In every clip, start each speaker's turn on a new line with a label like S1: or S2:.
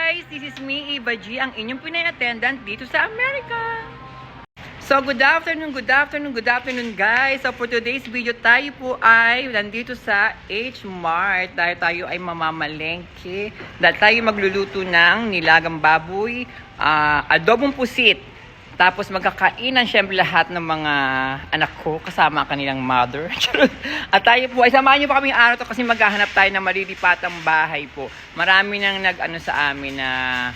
S1: guys! This is me, Eva G, ang inyong Pinay attendant dito sa Amerika. So, good afternoon guys. So, for today's video, tayo po ay nandito sa H-Mart. Dahil tayo ay mamamalengke. Dahil tayo magluluto ng nilagang baboy, adobong pusit. Tapos magkakainan syempre lahat ng mga anak ko kasama ang kanilang mother. At tayo po ay samahan niyo po kaming araw to kasi maghahanap tayo ng malilipatang bahay po. Marami nang nag-ano sa amin na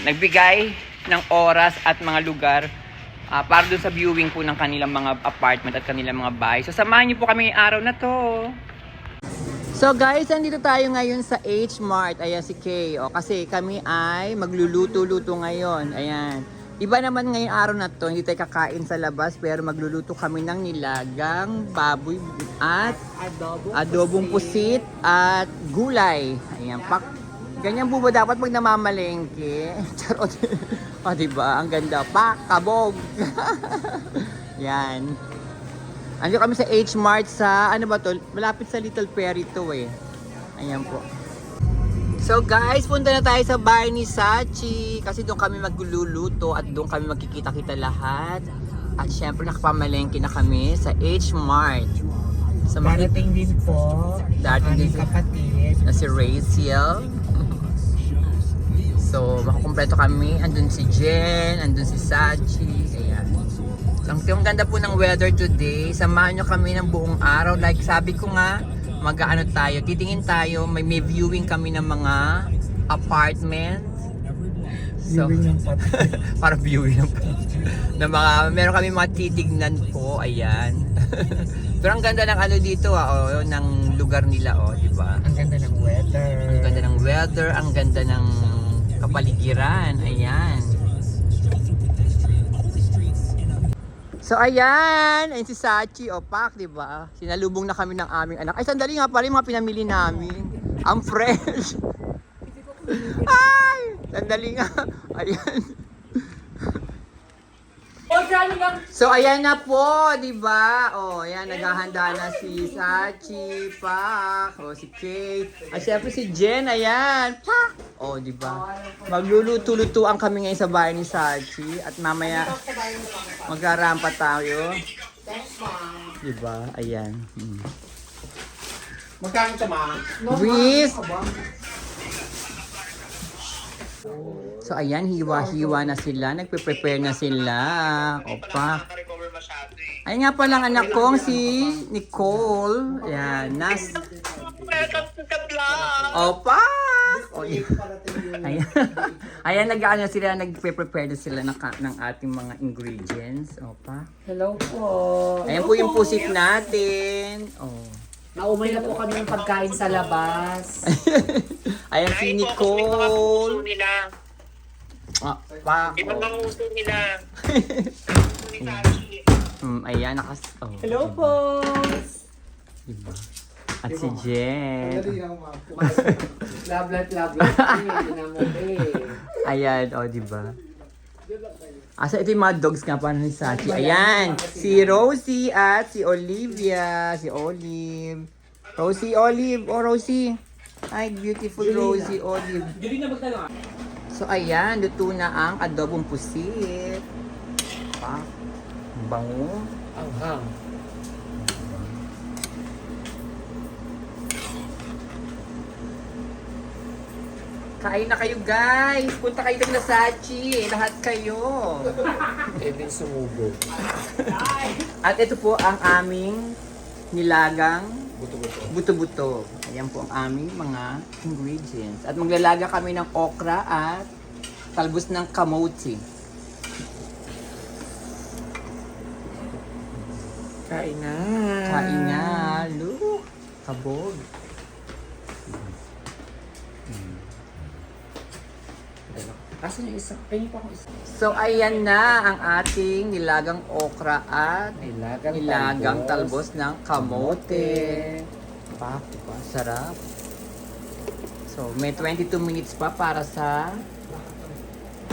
S1: nagbigay ng oras at mga lugar para doon sa viewing po ng kanilang mga apartment at kanilang mga bahay. So samahan niyo po kami araw na to. So guys, nandito tayo ngayon sa H-Mart. Ayan si Kay. Kasi kami ay magluluto-luto ngayon. Ayan. Iba naman ngayong araw na to, hindi tayo kakain sa labas pero magluluto kami ng nilagang baboy at adobong pusit at gulay. Ayan, ganyan po ba dapat pag namamalengke? Charot. O diba, ang ganda. Kabog. Yan. Andiyo kami sa H-Mart sa, ano ba to? Malapit sa Little Perry to eh. Ayan po. So guys, punta na tayo sa bahay ni Sachi kasi doon kami magluluto at doon kami magkikita-kita lahat. At syempre nakapamalengke na kami sa H-Mart. So,
S2: darating din po
S1: darating din
S2: kapatid
S1: na si Rachel. So makakumpleto kami. Andun si Jen, andun si Sachi. Ayan. So, ang ganda po ng weather today. Samahan nyo kami ng buong araw. Like sabi ko nga, mag-ano tayo, titingin tayo, may viewing kami ng mga apartment. So, para viewing ng mga, meron kami mga titignan po, ayan. Pero ang ganda ng ano dito, ng lugar nila, di ba?
S2: Ang ganda ng weather.
S1: Ang ganda ng weather, ang ganda ng kapaligiran, ayan. So ayan, ayun si Sachi, Pak, di ba? Sinalubong na kami ng aming anak. Ay, sandali nga pala yung mga pinamili namin. Ang fresh. Ay, sandali nga. Ayan. So ayan na po, di ba? Ayan, naghahanda na si Sachi, Pak, si Kay. At syempre si Jen, ayan. Pak! Di ba? Magluluto-lutuan kami ngayon sa bahay ni Sachi at mamaya magrarampa tayo. Di ba? Ayan.
S2: Magkano ito, ma?
S1: Luis! So ayan, hiwa-hiwa na sila, nagpe-prepare na sila. Opa. Ayun nga palang anak kong si Nicole. Ayan, Opa! Ayan, ayan nag-ano sila, nagpe-prepare na sila ng ating mga ingredients. Opa.
S2: Hello po.
S1: Ayan po yung pusit natin.
S2: Naumay na po kami ng pagkain sa labas.
S1: Ayan si Nicole.
S3: Ibang mga uso nila.
S1: Ayan,
S2: Hello po.
S1: Diba? At si Jen.
S2: Lablat.
S1: Ayan, diba? Asa ito yung mga dogs nga paano ni Sachi. Ayan, si Rosie at si Olivia. Si Olive. Rosie, Olive. Rosie. Ay, beautiful Rosie, Olive. So, ayan, luto na ang adobong pusit. Bango.
S2: Anghang.
S1: Kain na kayo, guys. Punta kayo na Sachi. Lahat kayo.
S2: Even sumubo.
S1: At ito po ang aming nilagang
S2: Buto-buto.
S1: buto-buto. Ayan po ang aming mga ingredients. At maglalaga kami ng okra at talbos ng kamote.
S2: Kain na.
S1: Kain na. Look. Kabog.
S2: Asan yung isa? Pengi pa akong isa.
S1: So, ayan na ang ating nilagang okra at nilagang talbos ng kamote. Diba? Sarap. So, may 22 minutes pa para sa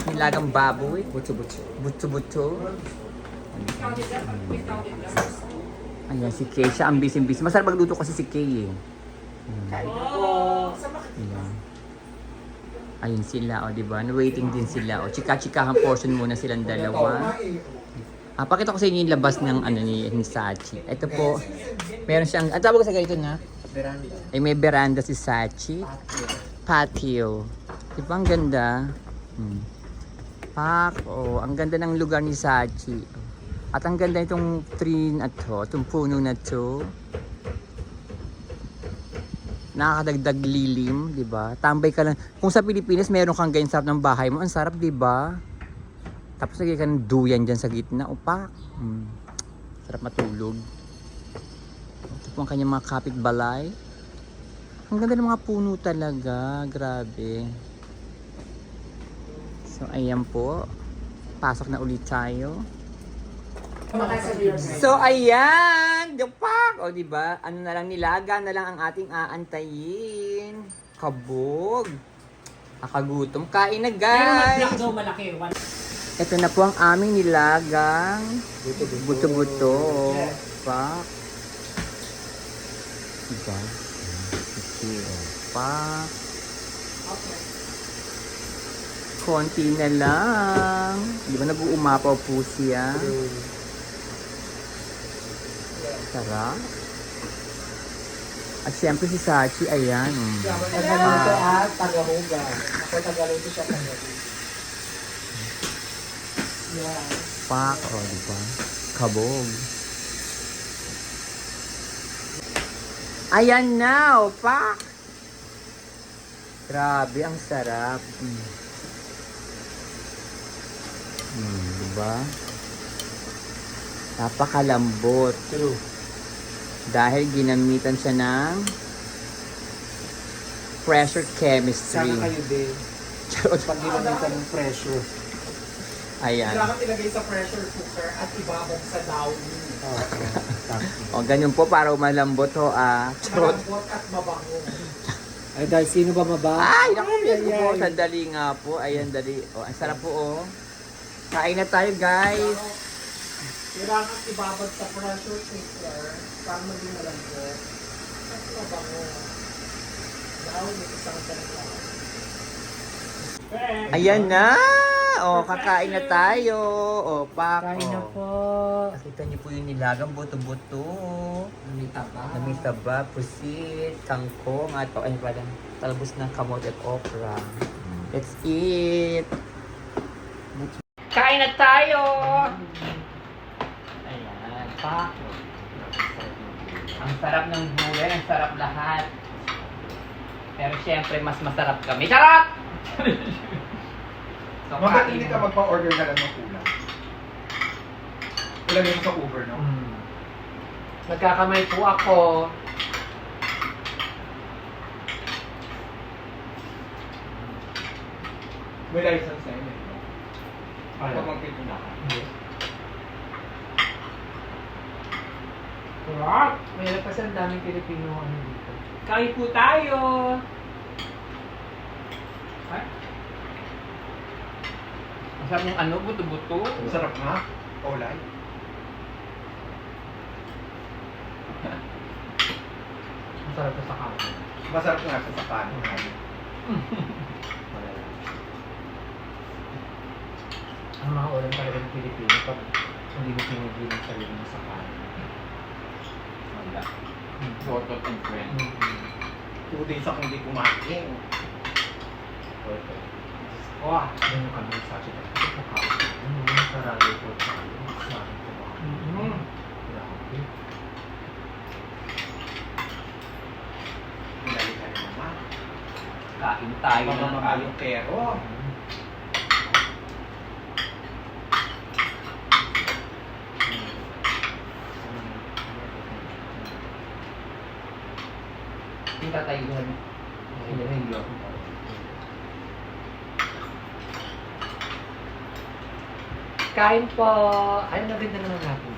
S1: nilagang baboy.
S2: Butso-butso.
S1: Butso-butso. Ayan si Kay. Siya ang busy-busy. Masarap magluto kasi si Kay eh.
S2: Kain na po.
S1: Ayan. Ayun sila, o, diba? Waiting din sila, o. Chika-chikahan portion muna silang dalawa. Pakita ko sa inyo yung labas ng, ni Sachi. Ito po, meron siyang, ang tawag ko sa ganito na?
S2: Veranda.
S1: Ay, may veranda si Sachi. Patio. Diba, ang ganda? Ang ganda ng lugar ni Sachi. At ang ganda itong tree na to, itong puno na to. Nakakadagdag lilim, di ba? Tambay ka lang. Kung sa Pilipinas, meron kang ganyan sarap ng bahay mo. Ang sarap, di ba? Tapos lagay ka ng duyan dyan sa gitna. Upak. Sarap matulog. Ito po ang kanyang mga kapitbalay. Ang ganda ng mga puno talaga. Grabe. So, ayan po. Pasok na ulit tayo. So, ayan! Dupak! O, diba? Ano na lang, nilaga na lang ang ating aantayin. Kabog! Nakagutom. Kain na,
S2: Pero
S1: guys!
S2: mag-block daw malaki.
S1: Ito na po ang aming nilagang buto-buto. Pak! Diba? Pak! Konti na lang. Di ba nag-uumapaw po siya? Sarap. At siyempre si Sachi, ayan.
S2: Tagaluto at tagahuga. Ako tagaluto siya tagahuga. Yeah.
S1: Pak, o, di ba? Kabog. Ayan na, o, pak! Grabe, ang sarap. Diba? Napakalambot.
S2: True.
S1: Dahil ginamitan siya ng pressure chemistry.
S2: Sana kayo din.
S1: Charot.
S2: Pag ginamitan ng pressure.
S1: Ayan.
S2: Kailangan ilagay sa pressure cooker at ibabag sa downy.
S1: O, ganyan po para malambot ho, Charot.
S2: Malambot at mabango. Ay, dahil sino ba maba?
S1: Ay, naku, yes po. Sandali nga po. Ayan, dali. O, ang sarap po, o. Kain na tayo, guys.
S2: Kailangan ibabag sa pressure cooker para maging malambot. At mabango. Downy, isang dalawa.
S1: Ayan na. O, kakain na tayo. O, pak.
S2: Kain na
S1: o.
S2: po.
S1: Nakita niyo po yung nilagang buto-buto.
S2: Namitaba.
S1: Namitaba, pusit, kangkong, at ay pala, talbos ng kamote at okra. Let's eat! Kain na tayo! Ayan, pak. Ang sarap ng gulay, ang sarap lahat. Pero syempre, mas masarap kami. Charot! So,
S4: Bakit hindi ka magpa-order na lang ng kulang? Ilagay mo sa Uber, no?
S2: Nagkakamay po ako.
S4: May license na yun, eh.
S2: Ano?
S4: Pag magpipila ka.
S2: Sarap! Mayroon kasi ang daming Pilipino ano dito. Kain po tayo! Ay?
S1: masarap yung ano, buto-buto.
S4: Masarap nga. Olay.
S2: Masarap to sa kanin.
S4: Masarap nga sa kanin.
S2: Ang mga ulam talaga ng Pilipino pag hindi mo pinigil ang sarili mo sa kanin.
S1: Wala. Sotot and friend.
S4: 2 days akong hindi kumain.
S2: Perfect. Wow! Ganyan kami sa akin. Ito po kain. Sarado po tayo. Sarado po ba? Grabe.
S4: Pinali ka na naman.
S1: Kain tayo ng
S4: Mamamamalo pero.
S1: Yung tatay ko sabi, hindi na hindi ako.
S2: Kain po! Ay, naganda naman natin.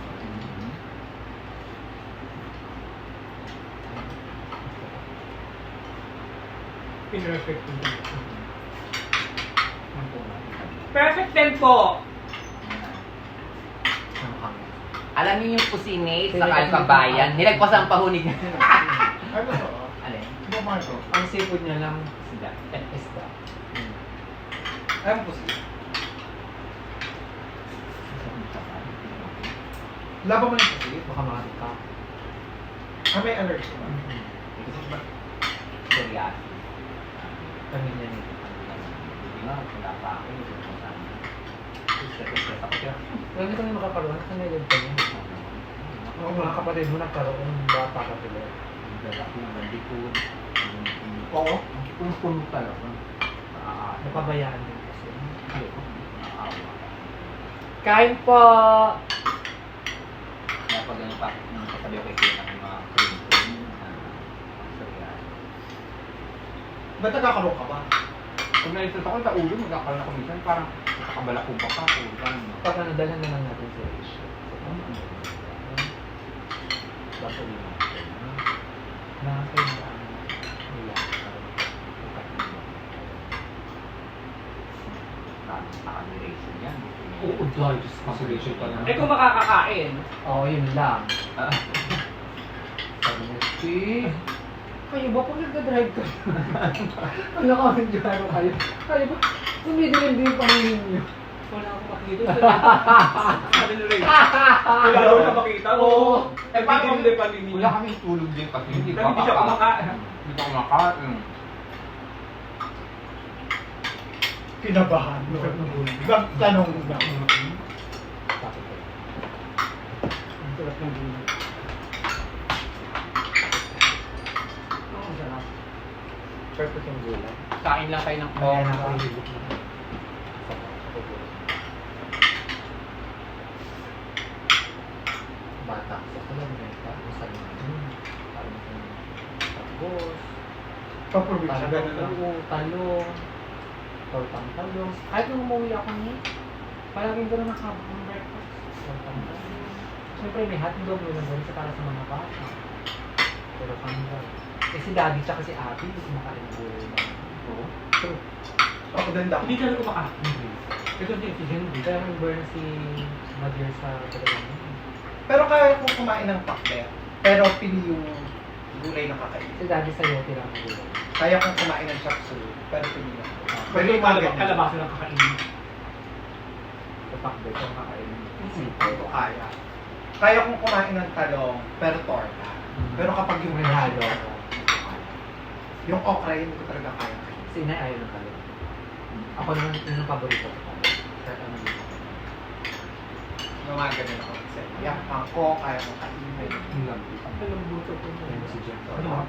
S2: Perfect po. Perfect din po!
S1: Alam niyo yung pusinate sa kayong kabayan, nilagpas ang pahunig.
S4: Ano to?
S1: Alin?
S4: Tomato.
S2: Ang seafood niya lang
S1: Sila.
S2: isda.
S4: Ayaw mo po sige. Laban mo yung pusit.
S2: Baka makati ka.
S4: May allergy ba?
S2: Kasi ba? Seryoso. Kami niya nito. Hindi nga, wala pa ako. Hindi ko sana. Stress ako siya. Hindi kami makakaroon. Kasi may pa niya. Oo, mga kapatid mo nagkaroon. Bata ka sila. Ang lalaki ng bandikod.
S4: Oo.
S2: Ang puno talaga. Napabayaan din kasi. Ayoko. Nakaawa. Kain po! Kaya pag ganun pa, nung katabi ko kay Kina ng mga cream seryoso.
S4: Ba't nagkakaroon ka ba?
S2: Kung naisot ako sa ulo, magkakaroon ako minsan, parang nakakabalakong pa pa, ulan. Pag nadalhan na lang natin sa Asia. Baso din natin. Nakakain na ang nila. Naka-duration yan.
S4: Oo, dahil consolation pa naman.
S5: Eh kung makakakain,
S2: Oo, yun lang. Sabi niya, kayo ba kung nagdadrive ka? Wala ka rin dyan kayo. Kayo ba? Tumidilim din yung pangingin niyo.
S5: wala akong makita. Sabi nila yun. Wala akong makita.
S2: Oo.
S5: Eh paano kung hindi pa ninyo?
S2: Wala kami tulog din kasi hindi
S5: Hindi siya kumakain.
S2: Hindi ko kumakain.
S4: Kinabahan. Nagtanong na.
S2: Ang sarap ng gulay. Ang sarap. Perfect yung gulay.
S5: Kain lang kayo ng
S2: Kaya na ako hilip na. Bata ko sa lang na ito. Masal na yun. Parang yung tapos.
S4: Paprobinsya, gano'n lang.
S2: Talong. Tortang talong. Kahit nung umuwi ako niya, palaging gano'n nakabang breakfast. Tortang talong. Siyempre may hotdog yun lang sa para sa mga bata. Pero panggal. Eh si daddy tsaka si ate, hindi kumakain ng gulay na. Oo. True.
S4: Ako din daw.
S5: Hindi ka na kumakain.
S2: Hindi. Ito din si Henry. Kaya may burn si Mother sa talagang.
S4: Pero kaya kong kumain ng pakbet. Pero pili yung gulay na kakain.
S2: Si daddy sa yote lang ang gulay.
S4: Kaya kong kumain ng chop suey. Pero pili lang.
S5: Pero yung kalabasa lang kakainin.
S2: Kapak ba ito ang kakainin?
S4: Ito kaya. Kaya kong kumain ng talong, pero torta. Pero kapag yung
S2: May halo.
S4: yung okra, hindi ko talaga kaya.
S2: Si Inay ayaw ng talong. Ako naman yung paborito ko talong. Kahit ano dito.
S4: Yung mga ganun ako. Kasi yung pangko, kaya kong kainin.
S2: Yung lambi. Ang buto ko. Ayun si Jen.
S4: Ano?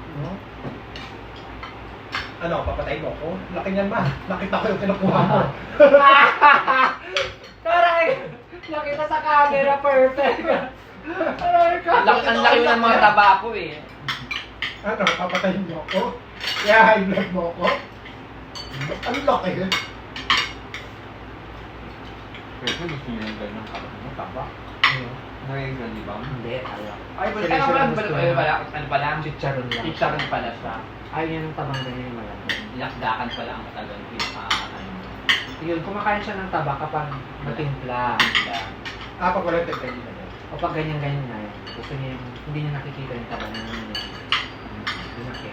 S4: Ano, papatay mo ako? Laki niyan ba? Nakita ko yung kinukuha mo.
S2: Correct! Nakita sa camera, perfect!
S5: Ang laki ng mga taba ko eh.
S4: Ano, papatayin mo ako? High blood mo ako? Ang laki yun.
S2: Pero gusto niyo yung ganyan mo, taba. Nangyayon di ba? Hindi, ayaw.
S5: Ay,
S2: Sila
S5: ano
S2: siya
S5: pala,
S2: gusto
S5: ano pala?
S2: Chicharon lang.
S5: Chicharon pala siya.
S2: Ayaw niya ng tabang ganyan yung malamig.
S5: Dinakdakan pala ang matagal
S2: Yun, kumakain siya ng taba kapag matimpla.
S4: Pag walang tepeli na yun.
S2: O pag ganyan-ganyan na yan. Gusto niya yung, hindi niya nakikita yung taba na yun. Lumaki.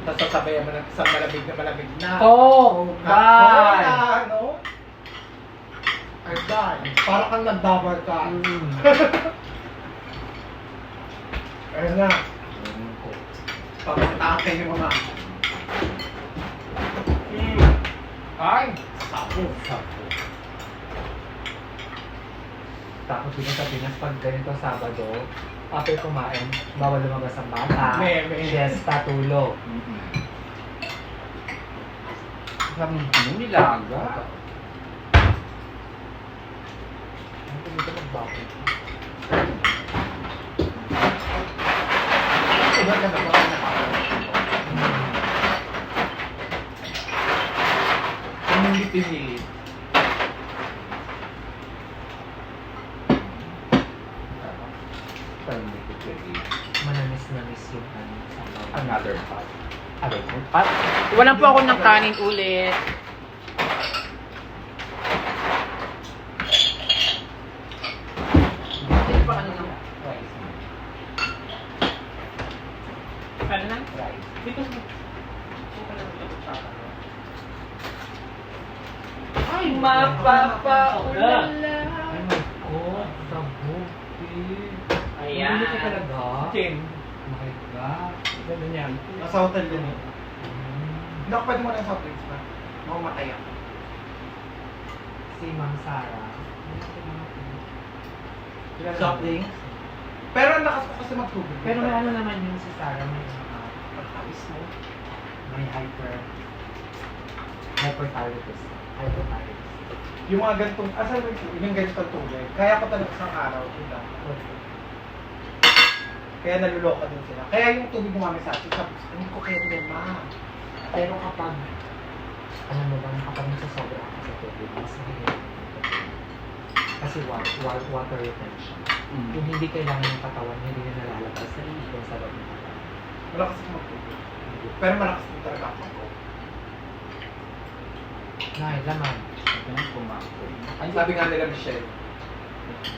S4: Tapos sasabayan mo ng isang malamig na.
S2: Oh!
S4: Bye! Ano? Ay, bye. Para kang nagdabar ka. Ayun na. Papuntaan kayo mga.
S5: Ay!
S4: Sapo.
S2: Tapos dito sa Pinas, pag ganito Sabado, after kumain, bawal lumabas ang bata.
S4: May.
S2: Siesta, tulog.
S5: Sabi mo, nilaga.
S2: Ano dito magbakit?
S4: Iba ka na ba?
S5: Hindi pinilit.
S2: Manamis-namis yung ano.
S5: Another pot.
S2: Pat?
S5: Walang po ako ng kanin ulit.
S1: mapapaulala.
S2: Ay, my God. Sabog.
S1: Ayan.
S2: Hindi ka talaga.
S5: Chen.
S2: My God.
S5: Ganun yan.
S4: Nasa hotel din eh. Hindi ako pwede mo lang sa drinks pa. Mamamatay ako.
S2: Si Ma'am Sarah.
S4: Soft drinks? Pero ang lakas ko kasi magtubig.
S2: Pero may ano naman yun si Sarah, may
S4: Pagkawis mo.
S2: may hyperthyroidism.
S4: Yung mga ganitong, asan mo yung ganitong tubig? Kaya ko talaga isang araw. Diba? Kaya naluloka din sila. Kaya yung tubig ng mami sa atin, sabi ko, hindi ko kaya yan, ma.
S2: Pero kapag, ano mo lang, kapag nagsasobra ka sa tubig, mas mahirap yung tubig. Kasi water retention. Yung hindi kailangan ng katawan, hindi na nalalabas sa iikon sa loob ng katawan.
S4: Malakas ako magtubig. Pero malakas din talaga ako mag
S2: Nay, laman.
S4: Sabi nga nila Michelle,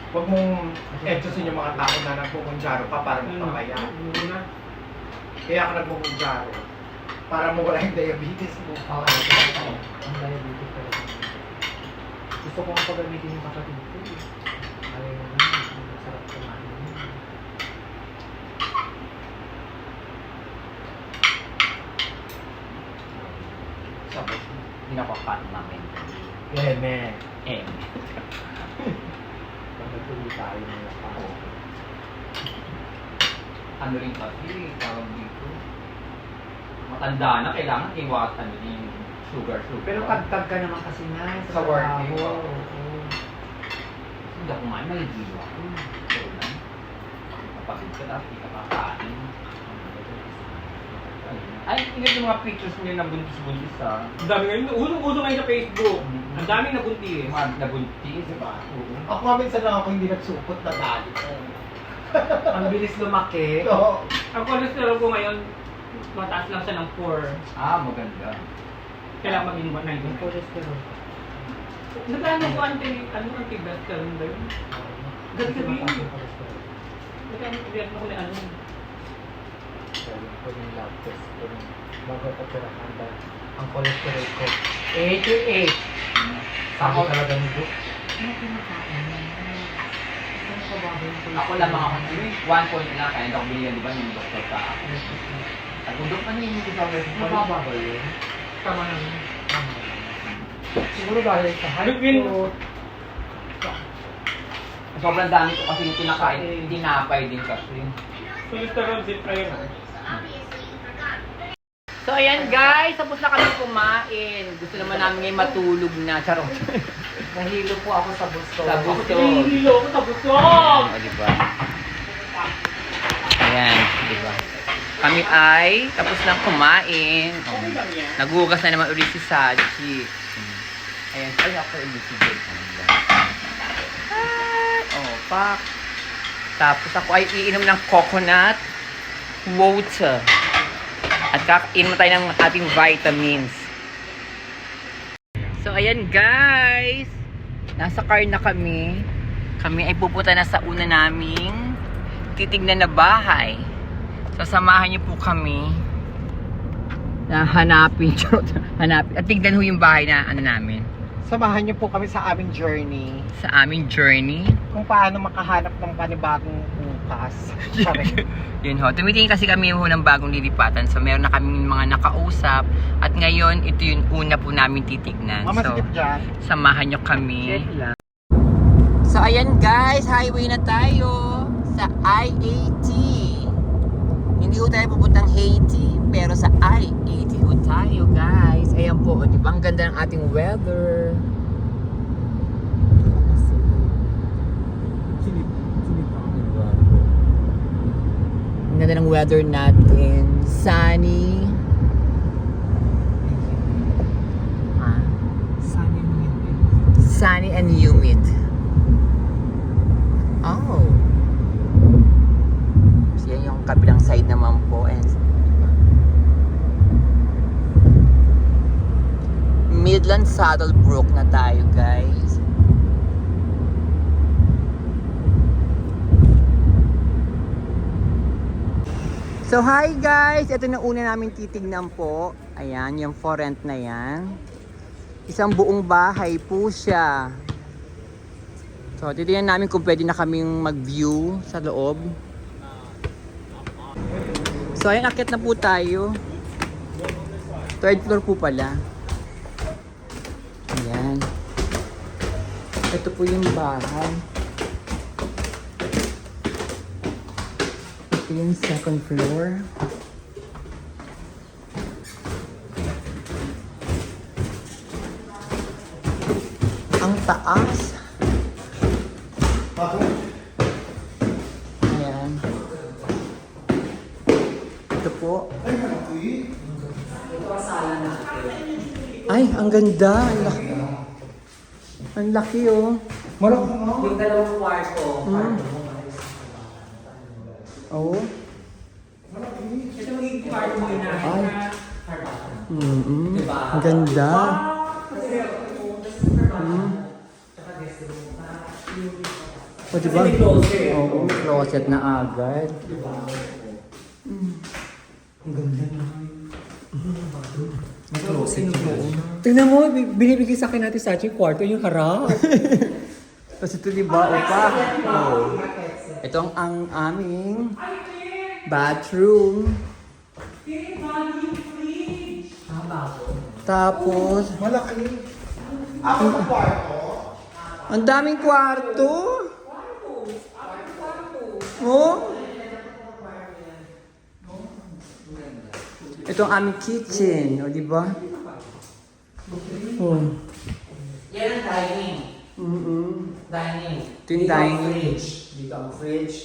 S4: huwag mong etsosin yung mga tao na nagmumunjaro pa para magpapaya. Kaya ako nagmumunjaro para mawala yung diabetes mo.
S2: Oo, ang diabetes talaga. Gusto ko ang pagamitin yung kapatid ko eh. Ayaw mo na, ang sarap kumain yun.
S1: Sabi, pinapapat namin.
S2: Eme. Pag nagtuloy tayo ng lakas.
S1: Ano rin kasi, tawag dito. Matanda na, kailangan iwasan yung sugar.
S2: Pero tagtag ka naman kasi na
S4: Sa working.
S2: Oo.
S1: Hindi ako kumain, maliliwa ako. So lang. Kapatid ka tapos di ka kakain. Ay, tingnan yung mga pictures niyo na buntis-buntis ha.
S5: Ang dami ngayon. Usong-uso ngayon sa Facebook. Ang daming nabuntis.
S1: Mga nabuntis, diba? Oo.
S4: Ako nga minsan lang ako hindi nagsupot na dali.
S2: Ang bilis lumaki.
S4: So,
S5: Ang cholesterol ko ngayon, mataas lang siya ng 4.
S1: Ah, maganda.
S5: Kailangan maging
S2: Ang
S5: 190.
S2: cholesterol.
S5: Nagkano ko anti-cholesterol ba yun? Gabi-gabi yun.
S2: Mataas yung cholesterol.
S5: Nagkano ko na ano.
S2: Dahil ko yung lab test ko rin. Bago ko pirahan dahil ang cholesterol ko 88. Sabi talaga ni Duke. Ano pinakain mo? Ano ka ba yung cholesterol?
S1: Ako lamang ako. 1 point na, kaya hindi ako binigyan, di ba, yung doktor ka ako. Tagundok pa niya yung hindi sa
S2: Mababa ba yun?
S5: Tama na yun.
S2: Siguro dahil sa height
S5: Between-
S2: ko.
S1: Sobrang dami ko kasi yung kinakain, tinapay din kasi.
S5: Cholesterol din tayo na.
S1: So ayan guys, tapos na kami kumain. Gusto naman namin ngayon matulog na. Charot.
S2: Nahilo po ako sa gusto.
S1: Sa gusto.
S5: Nahihilo ako sa busog!
S1: O, diba? Ayan, diba? Kami ay tapos na kumain.
S5: Okay lang yan.
S1: Nagugas na naman ulit si Sachi. Ayan, ay ako ulit si Jake. Oh, pak. Tapos ako ay iinom ng coconut water. At kakain mo tayo ng ating vitamins. So, ayan guys. Nasa car na kami. Kami ay pupunta na sa una naming titignan na bahay. So, samahan niyo po kami na hanapin. Hanapin. At tignan ho yung bahay na ano namin.
S4: samahan niyo po kami sa aming journey.
S1: Sa aming journey.
S4: Kung paano makahanap ng panibagong bukas. Sorry.
S1: Yun ho. Tumitingin kasi kami ho ng bagong lilipatan. So, meron na kami mga nakausap. At ngayon, ito yung una po namin titignan. So,
S4: Mamasikip dyan.
S1: samahan nyo kami. So, ayan guys. Highway na tayo sa I-80. Hindi ho tayo pupuntang Haiti, pero sa I-80 ho tayo guys. Ayan po. O, diba? Ang ganda ng ating weather. Ang ganda ng weather natin. Sunny. Ah, sunny and humid. Oh. So, yan yung kabilang side naman po. And Midland Saddlebrook na tayo, guys. So, hi guys! Ito na una namin titignan po. Ayan, yung for rent na yan. Isang buong bahay po siya. So, titignan namin kung pwede na kaming mag-view sa loob. So, ayan, akit na po tayo. Third floor po pala. Ayan. Ito po yung bahay. Ito yung second floor. Ang taas. Ayan. Ito po. Ay, ang ganda. Ang laki. Ang laki, oh.
S2: Yung dalawang kwarto.
S1: Mm. Oh.
S2: Ito magiging kwarto mo na.
S1: Ay. Ang ganda. O, diba? Oo, may closet na agad.
S5: Tingnan mo, binibigay sa akin natin sa ating kwarto yung harap.
S1: Kasi ito diba, upa? Oh. Ito ang aming bathroom. Tapos,
S4: Malaki. Ako sa kwarto.
S1: ang daming kwarto. Oh. Ito ang aming kitchen, o diba? Oh.
S2: Yan ang dining. Dining.
S1: Ito yung
S2: Dito ang
S1: dining.
S2: fridge. Dito ang fridge.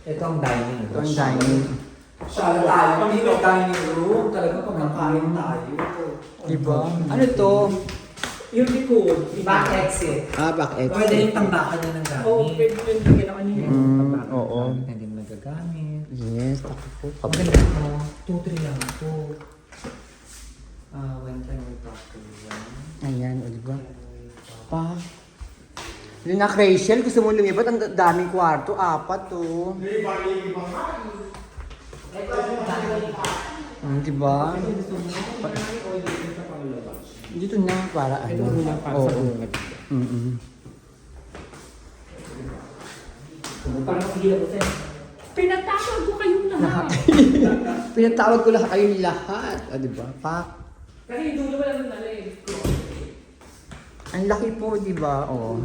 S2: Ito ang dining.
S1: Ito ang dining.
S2: Sala tayo. Pag may dining room, talaga kumakain tayo.
S1: Diba? Ano to?
S5: Yung likod.
S2: Back exit.
S1: Back exit.
S2: Pwede yung tambakan na ng gamit.
S5: Oo, pwede yung ginawa niya.
S1: Oo.
S2: Hindi mo nagagamit.
S1: Yes, ako po.
S2: Maganda mo. 2-3 lang ito. When can we talk to you?
S1: Ayan, o diba? Pa. Yung na Rachel, gusto mo lumipat? Ang daming kwarto. 4 to. Diba? Dito na para ano.
S5: Ito muna para sa bungad. Parang mahirap ko sa'yo. Pinatawag ko kayong lahat.
S1: Pinatawag ko lahat kayong lahat. O diba? Pa.
S5: Kasi yung dulo wala nung nalay.
S1: Ang laki po, diba? Oo.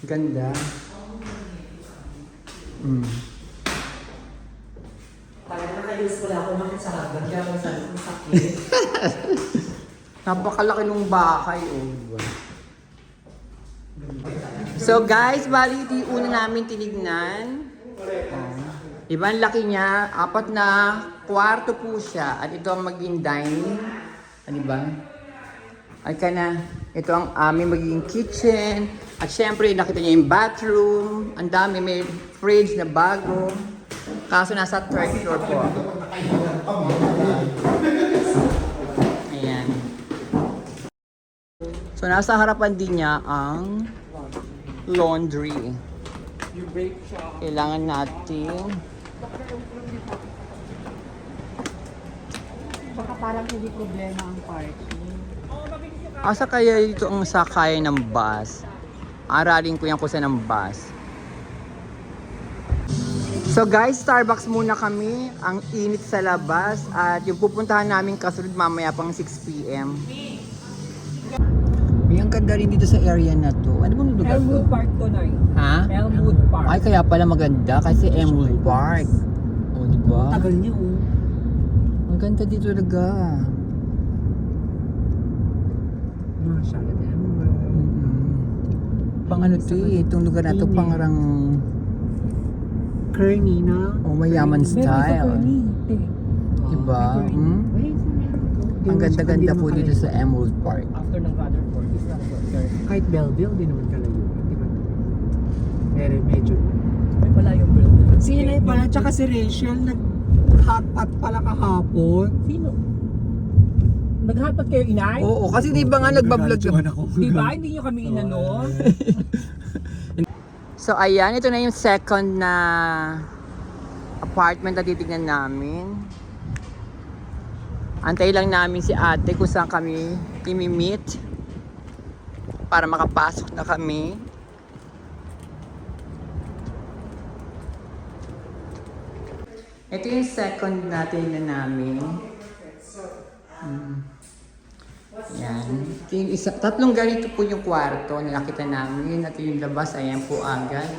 S1: Ganda.
S2: Talaga nakayos wala ako makisahagan. Kaya may sabi kong sakit.
S1: Napakalaki ng bahay, oh. Diba? So guys, bali ito yung una namin tinignan. Diba, ang laki niya. 4 na kwarto po siya. At ito ang maging dining. Diba? Ay ka na. Ito ang aming magiging kitchen. At syempre, nakita niyo yung bathroom. Ang dami, may fridge na bago. Kaso nasa third floor po. Ayan. So, nasa harapan din niya ang laundry.
S5: You break siya.
S1: Kailangan natin.
S6: Baka parang hindi problema ang parking.
S1: Asa kaya dito ang sakay ng bus? Aralin ko yan kung saan ang bus. So guys, Starbucks muna kami. Ang init sa labas. At yung pupuntahan namin kasunod mamaya pang 6 p.m. May ang ganda rin dito sa area na to. Ano bang lugar to?
S5: Elmwood Park to, Nay.
S1: Ha?
S5: Elmwood Park.
S1: Ay, kaya pala maganda kasi Elmwood Park. O, diba?
S5: Tagal niya, oh.
S1: Ang ganda dito talaga.
S5: Masyala din.
S1: Pang ano to eh, itong lugar na to pangarang
S5: Kearney na.
S1: mayaman style. Diba? Hmm? Ang ganda-ganda po dito sa Emerald Park.
S5: After ng Rutherford, is not good. Kahit Belleville, di naman kalayo. Di ba? Pero medyo... May pala yung Belleville. Si Inay pala, tsaka si Rachel, nag-hotpot pala kahapon. Sino? Nag-hotpot kayo, Inay?
S1: Oo, kasi di ba nga nagbablog
S5: Di ba? Hindi nyo kami inano?
S1: So ayan, ito na yung second na apartment na titignan namin. Antay lang namin si ate kung saan kami imi-meet para makapasok na kami. Ito yung second natin na namin. Yan. Ito yung tatlong ganito po yung kwarto na nakita namin. At yung labas, ayan po agad.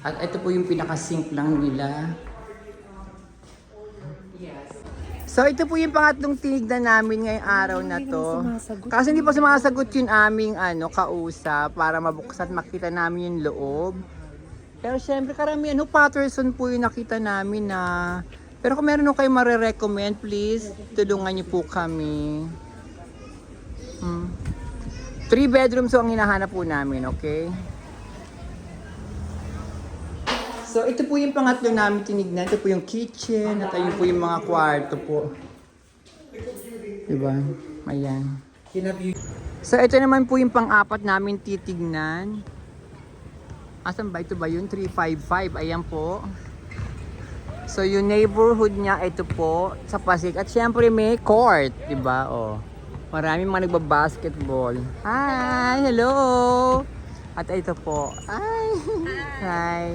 S1: At ito po yung pinaka-sink lang nila. So ito po yung pangatlong tinignan namin ngayong araw na to. Kasi hindi pa sumasagot yung aming kausap para mabuksan at makita namin yung loob. Pero syempre karamihan, Patterson po yung nakita namin na. Pero kung meron kayo marirecommend, please, tulungan niyo po kami. 3 bedrooms so ang hinahanap po namin, okay? So, ito po yung pangatlo namin tinignan. Ito po yung kitchen at ayun po yung mga kwarto po. Diba? Ayan. So, ito naman po yung pang-apat namin titignan. Asan ba? Ito ba yun? 355. Ayan po. So, yung neighborhood niya, ito po, sa Pasig. At syempre may court. Diba? Oh. Maraming mga nagbabasketball. Hi! Hello! At ito po. Hi! Hi!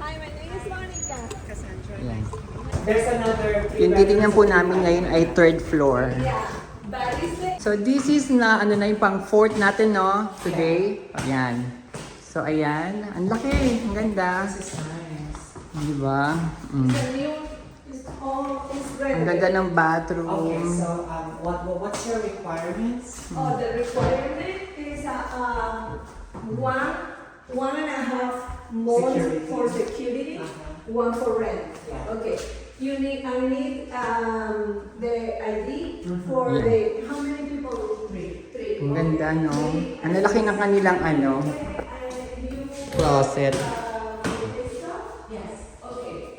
S6: Hi, my name is Monica. Cassandra.
S1: Ayan.
S5: There's another...
S1: Yung titignan po namin ngayon ay 3rd floor.
S6: That is it.
S1: So this is na yung pang 4th natin no today. Ayan. So ayan, ang laki, ang ganda.
S5: This is nice.
S1: Di ba? Mm.
S6: The new is all is ready.
S1: Ang ganda ng bathroom.
S5: Okay, so what's your requirements?
S6: Oh, the requirement is one and a half months
S5: Security.
S6: for security, one for rent.
S5: Yeah.
S6: Okay. I need the ID for
S1: Yeah.
S6: the how many people? Three.
S1: Ang ganda no. Ang lalaki ng kanilang closet.
S6: Yes. Okay.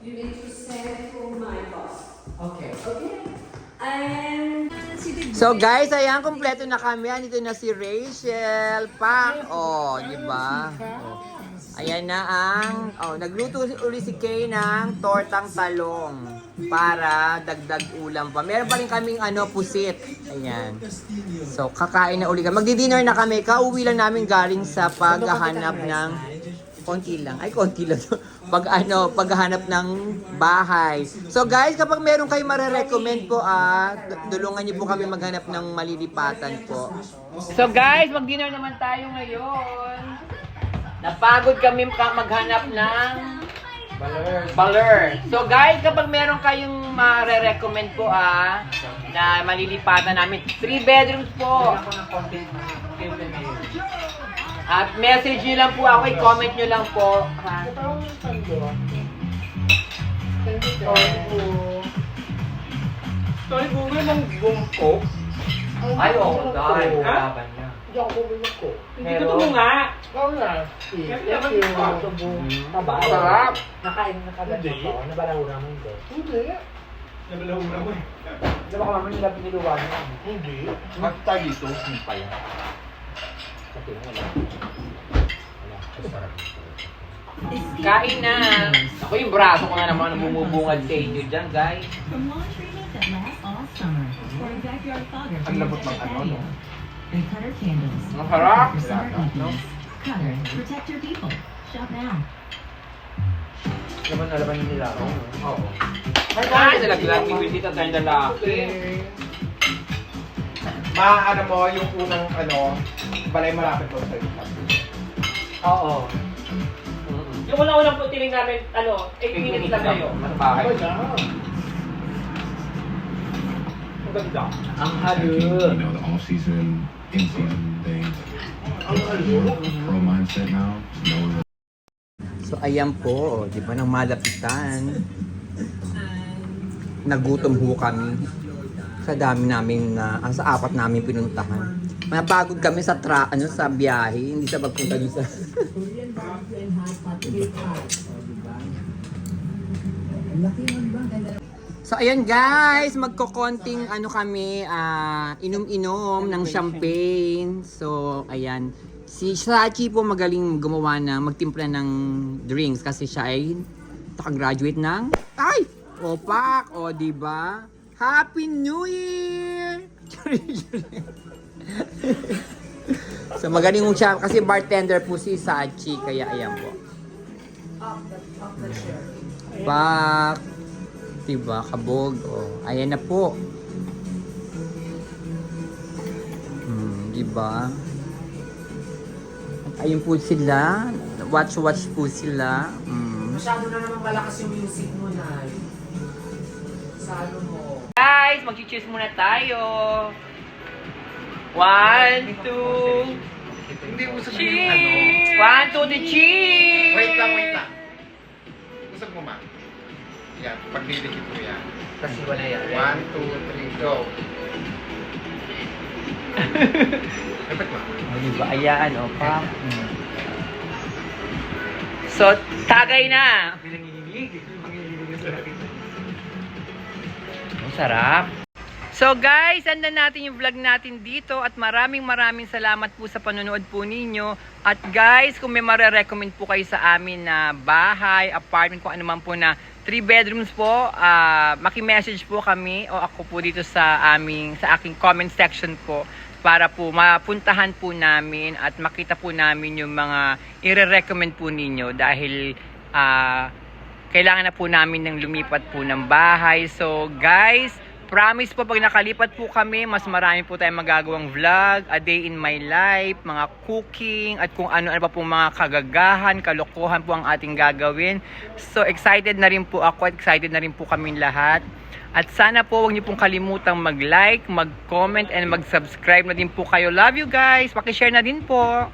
S6: You need to send to my boss.
S5: Okay.
S6: Okay. And
S1: So guys, ayan, kompleto na kami. Andito na si Rachel Pak. Oh, di ba? Oh. Ayan na nagluto uli si Kay ng tortang talong para dagdag ulam pa. Meron pa rin kaming pusit. Ayan. So, kakain na uli kami. Magdi-dinner na kami. Kauwi lang namin galing sa paghahanap ng konti lang. Paghahanap ng bahay. So guys, kapag meron kayo marirecommend po, tulungan niyo po kami maghanap ng malilipatan po. So guys, mag-dinner naman tayo ngayon. Napagod kami maghanap ng baler. So guys, kapag meron kayong marirecommend po na malilipatan namin, 3 bedrooms po. At message nyo lang po ako, i-comment nyo lang po.
S4: Sorry, bumili ng bumpo.
S2: Ay, oo, dahil laban niya.
S4: Hindi ako bumili ko.
S2: Pero,
S4: nga. Oo nga. Sarap.
S5: Nakain na kagad
S4: Hindi.
S5: ako. Nabalahura mo hindi.
S4: Hindi. Nabalahura mo eh.
S5: Di ba kami nila piniluwan mo?
S4: Hindi. Bakit tayo dito? Hindi pa yan.
S5: Kasi wala.
S1: Kain na! Ako yung braso ko na naman bumubungad sa inyo dyan, guys.
S7: From lawn treatment that lasts all summer, or backyard fogger
S4: Ang labot ng
S7: patio. And Cutter candles.
S1: Masarap!
S7: For summer evenings. Cutter, protect your people. Shop now.
S2: laban nila ako.
S4: Oo.
S1: Ay, nalaglag ni Will dito tayong lalaki.
S4: Maano mo yung unang balay malapit ko sa iyo.
S2: Oo.
S8: Yung unang-unang po tiling namin, 8 minutes lang kayo.
S2: Sa bahay.
S4: Ang ganda.
S2: Ang halo.
S9: You know, the off-season, in-season things. Pro mindset now. Know that
S1: So, ayan po, di ba, nang malapitan. Nagutom ho kami. Sa dami namin sa 4 namin pinuntahan. Napagod kami sa sa biyahe, hindi sa pagpunta dun sa... So So ayan guys, magkokonting ano kami, inom-inom ng champagne. So ayan, si Sachi po magaling gumawa magtimpla ng drinks kasi siya ay nakagraduate ng Opak, o diba? Happy New Year! So magaling siya kasi bartender po si Sachi, kaya ayan po. Back. Diba, kabog. Oh, ayan na po. Diba? At ayun po sila. Watch po sila.
S5: Masyado na naman malakas yung music mo na. Salo mo.
S1: Guys, mag-cheers muna tayo. 1, 2,
S4: Hindi usap mo yung
S1: cheers! 1, 2, the cheers!
S4: Wait lang. Usap mo ma. Yan, pagdidikit mo yan.
S2: Kasi wala yan.
S4: 1, 2, 3, go. Dapat ma.
S1: O, diba? Ayan, o, pa. So, tagay na. Ang sarap. So guys, andan natin yung vlog natin dito at maraming salamat po sa panonood po ninyo. At guys, kung may mare-recommend po kayo sa amin na bahay, apartment, kung ano man po na 3 bedrooms po, maki-message po kami o ako po dito sa aking comment section po para po mapuntahan po namin at makita po namin yung mga i-recommend po ninyo dahil kailangan na po namin ng lumipat po ng bahay. So guys, promise po pag nakalipat po kami, mas marami po tayong magagawang vlog, a day in my life, mga cooking, at kung ano-ano pa po mga kagagahan, kalokohan po ang ating gagawin. So excited na rin po ako, excited na rin po kami lahat. At sana po huwag niyo pong kalimutang mag-like, mag-comment, and mag-subscribe na din po kayo. Love you guys! Paki-share na din po!